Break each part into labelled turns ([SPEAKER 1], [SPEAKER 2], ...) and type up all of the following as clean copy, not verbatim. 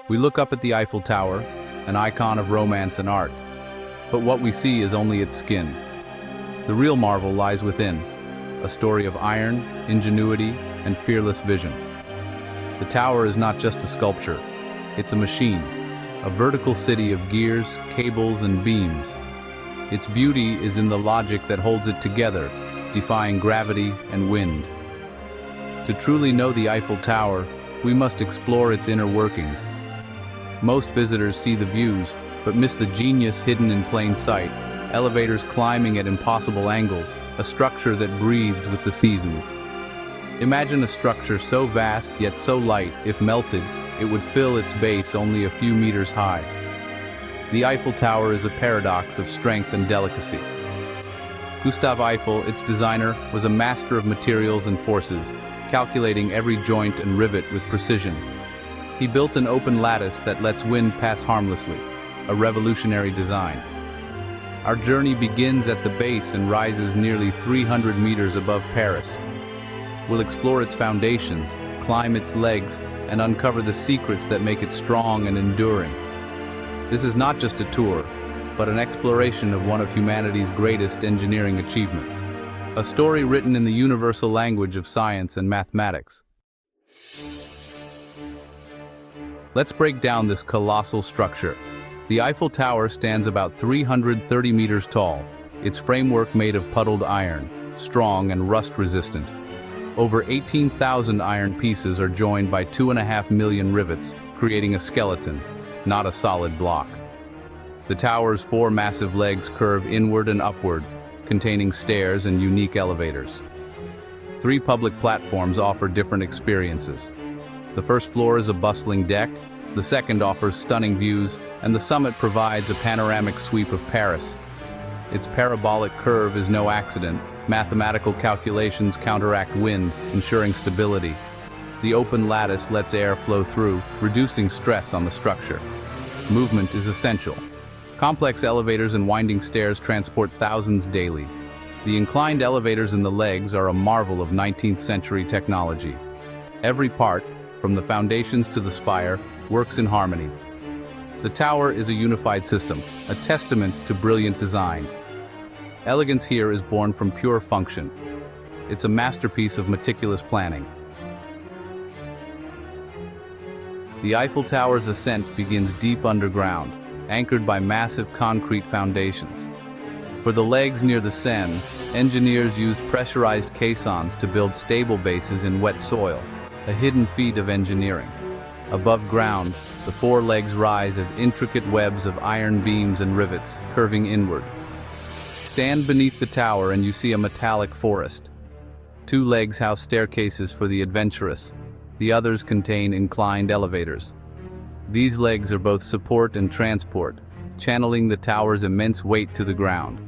[SPEAKER 1] We look up at the Eiffel Tower, an icon of romance and art. But what we see is only its skin. The real marvel lies within, a story of iron, ingenuity, and fearless vision. The tower is not just a sculpture, it's a machine, a vertical city of gears, cables, and beams. Its beauty is in the logic that holds it together, defying gravity and wind. To truly know the Eiffel Tower, we must explore its inner workings. Most visitors see the views, but miss the genius hidden in plain sight, elevators climbing at impossible angles, a structure that breathes with the seasons. Imagine a structure so vast yet so light, if melted, it would fill its base only a few meters high. The Eiffel Tower is a paradox of strength and delicacy. Gustave Eiffel, its designer, was a master of materials and forces, calculating every joint and rivet with precision. He built an open lattice that lets wind pass harmlessly, a revolutionary design. Our journey begins at the base and rises nearly 300 meters above Paris. We'll explore its foundations, climb its legs, and uncover the secrets that make it strong and enduring. This is not just a tour, but an exploration of one of humanity's greatest engineering achievements. A story written in the universal language of science and mathematics. Let's break down this colossal structure. The Eiffel Tower stands about 330 meters tall, its framework made of puddled iron, strong and rust-resistant. Over 18,000 iron pieces are joined by 2.5 million rivets, creating a skeleton, not a solid block. The tower's 4 massive legs curve inward and upward, containing stairs and unique elevators. 3 public platforms offer different experiences. The first floor is a bustling deck, the second offers stunning views, and the summit provides a panoramic sweep of Paris. Its parabolic curve is no accident. Mathematical calculations counteract wind, ensuring stability. The open lattice lets air flow through, reducing stress on the structure. Movement is essential. Complex elevators and winding stairs transport thousands daily. The inclined elevators in the legs are a marvel of 19th century technology. Every part, from the foundations to the spire, works in harmony. The tower is a unified system, a testament to brilliant design. Elegance here is born from pure function. It's a masterpiece of meticulous planning. The Eiffel Tower's ascent begins deep underground, anchored by massive concrete foundations. For the legs near the Seine, engineers used pressurized caissons to build stable bases in wet soil, a hidden feat of engineering. Above ground, the 4 legs rise as intricate webs of iron beams and rivets, curving inward. Stand beneath the tower and you see a metallic forest. 2 legs house staircases for the adventurous. The others contain inclined elevators. These legs are both support and transport, channeling the tower's immense weight to the ground.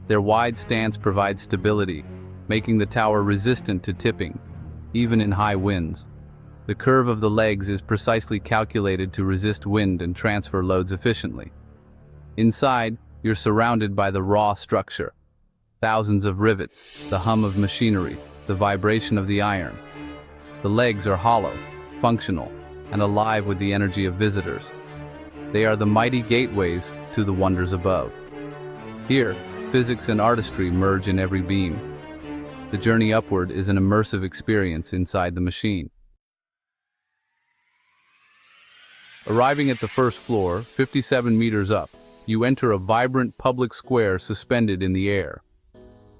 [SPEAKER 1] Their wide stance provides stability, making the tower resistant to tipping, even in high winds. The curve of the legs is precisely calculated to resist wind and transfer loads efficiently. Inside, you're surrounded by the raw structure. Thousands of rivets, the hum of machinery, the vibration of the iron. The legs are hollow, functional, and alive with the energy of visitors. They are the mighty gateways to the wonders above. Here, physics and artistry merge in every beam. The journey upward is an immersive experience inside the machine. Arriving at the first floor, 57 meters up, you enter a vibrant public square suspended in the air.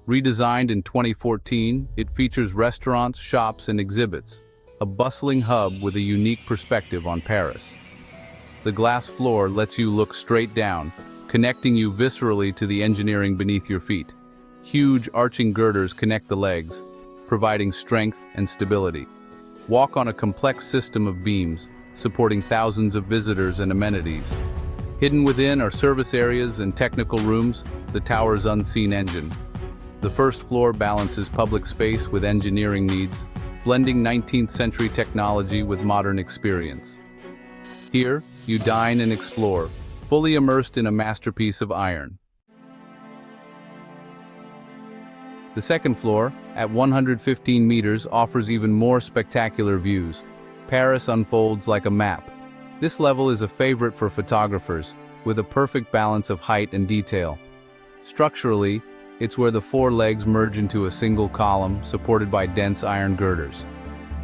[SPEAKER 1] Redesigned in 2014, it features restaurants, shops, and exhibits, a bustling hub with a unique perspective on Paris. The glass floor lets you look straight down, connecting you viscerally to the engineering beneath your feet. Huge arching girders connect the legs, providing strength and stability. Walk on a complex system of beams, supporting thousands of visitors and amenities. Hidden within are service areas and technical rooms, the tower's unseen engine. The first floor balances public space with engineering needs, blending 19th century technology with modern experience. Here, you dine and explore, fully immersed in a masterpiece of iron. The second floor, at 115 meters, offers even more spectacular views. Paris unfolds like a map. This level is a favorite for photographers, with a perfect balance of height and detail. Structurally, it's where the four legs merge into a single column supported by dense iron girders.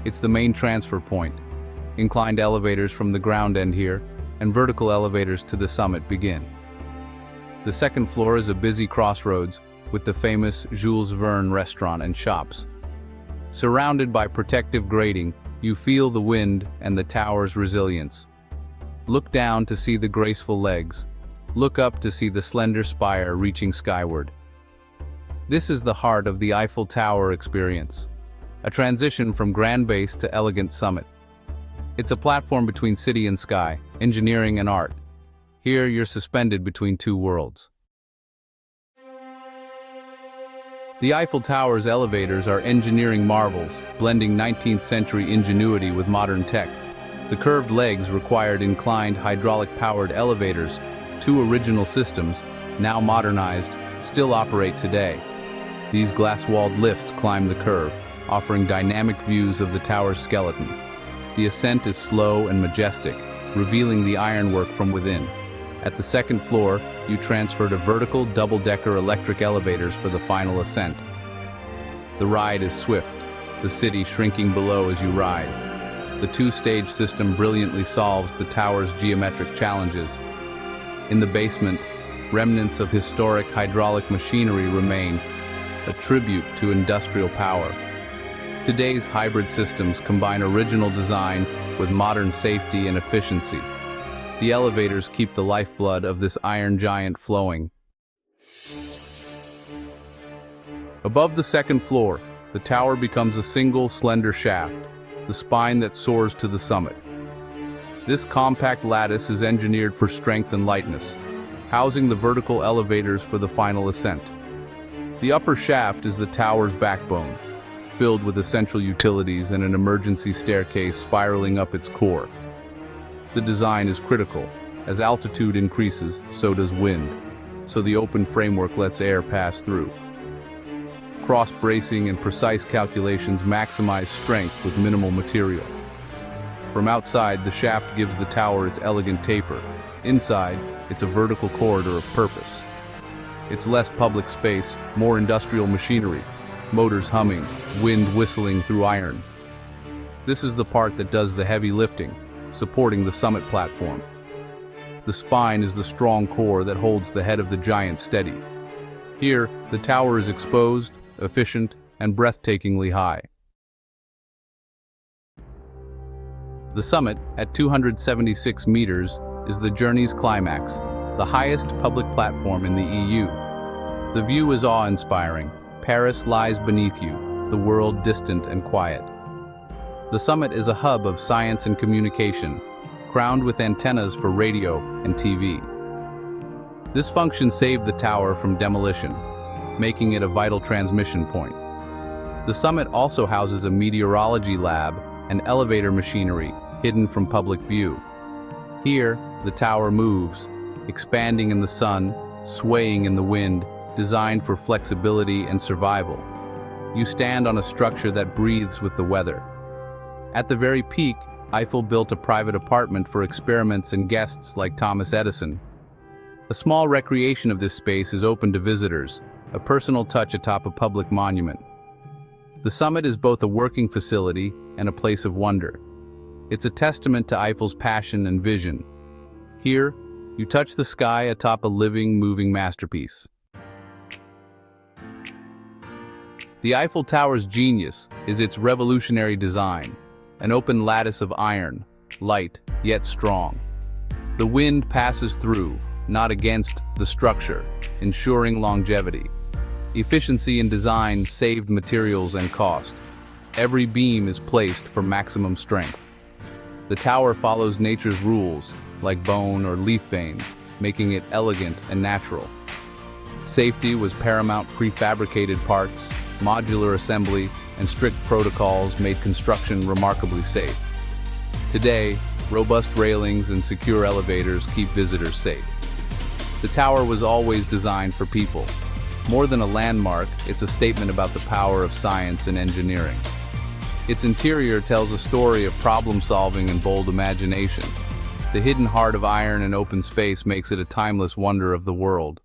[SPEAKER 1] It's the main transfer point. Inclined elevators from the ground end here, and vertical elevators to the summit begin. The second floor is a busy crossroads with the famous Jules Verne restaurant and shops. Surrounded by protective grating, you feel the wind and the tower's resilience. Look down to see the graceful legs. Look up to see the slender spire reaching skyward. This is the heart of the Eiffel Tower experience, a transition from grand base to elegant summit. It's a platform between city and sky, engineering and art. Here you're suspended between two worlds. The Eiffel Tower's elevators are engineering marvels, blending 19th century ingenuity with modern tech. The curved legs required inclined hydraulic-powered elevators. Two original systems, now modernized, still operate today. These glass-walled lifts climb the curve, offering dynamic views of the tower's skeleton. The ascent is slow and majestic, revealing the ironwork from within. At the second floor, you transfer to vertical double-decker electric elevators for the final ascent. The ride is swift, the city shrinking below as you rise. The two-stage system brilliantly solves the tower's geometric challenges. In the basement, remnants of historic hydraulic machinery remain, a tribute to industrial power. Today's hybrid systems combine original design with modern safety and efficiency. The elevators keep the lifeblood of this iron giant flowing. Above the second floor, the tower becomes a single slender shaft, the spine that soars to the summit. This compact lattice is engineered for strength and lightness, housing the vertical elevators for the final ascent. The upper shaft is the tower's backbone, filled with essential utilities and an emergency staircase spiraling up its core. The design is critical. As altitude increases, so does wind, so the open framework lets air pass through. Cross-bracing and precise calculations maximize strength with minimal material. From outside, the shaft gives the tower its elegant taper. Inside, it's a vertical corridor of purpose. It's less public space, more industrial machinery, motors humming, wind whistling through iron. This is the part that does the heavy lifting, supporting the summit platform. The spine is the strong core that holds the head of the giant steady. Here, the tower is exposed, efficient, and breathtakingly high. The summit, at 276 meters, is the journey's climax, the highest public platform in the EU. The view is awe-inspiring. Paris lies beneath you, the world distant and quiet. The summit is a hub of science and communication, crowned with antennas for radio and TV. This function saved the tower from demolition, making it a vital transmission point. The summit also houses a meteorology lab and elevator machinery hidden from public view. Here, the tower moves, expanding in the sun, swaying in the wind, designed for flexibility and survival. You stand on a structure that breathes with the weather. At the very peak, Eiffel built a private apartment for experiments and guests like Thomas Edison. A small recreation of this space is open to visitors, a personal touch atop a public monument. The summit is both a working facility and a place of wonder. It's a testament to Eiffel's passion and vision. Here, you touch the sky atop a living, moving masterpiece. The Eiffel Tower's genius is its revolutionary design, an open lattice of iron, light yet strong. The wind passes through, not against, the structure, ensuring longevity. Efficiency in design saved materials and cost. Every beam is placed for maximum strength. The tower follows nature's rules, like bone or leaf veins, making it elegant and natural. Safety was paramount. Prefabricated parts, modular assembly, and strict protocols made construction remarkably safe. Today, robust railings and secure elevators keep visitors safe. The tower was always designed for people. More than a landmark, it's a statement about the power of science and engineering. Its interior tells a story of problem-solving and bold imagination. The hidden heart of iron and open space makes it a timeless wonder of the world.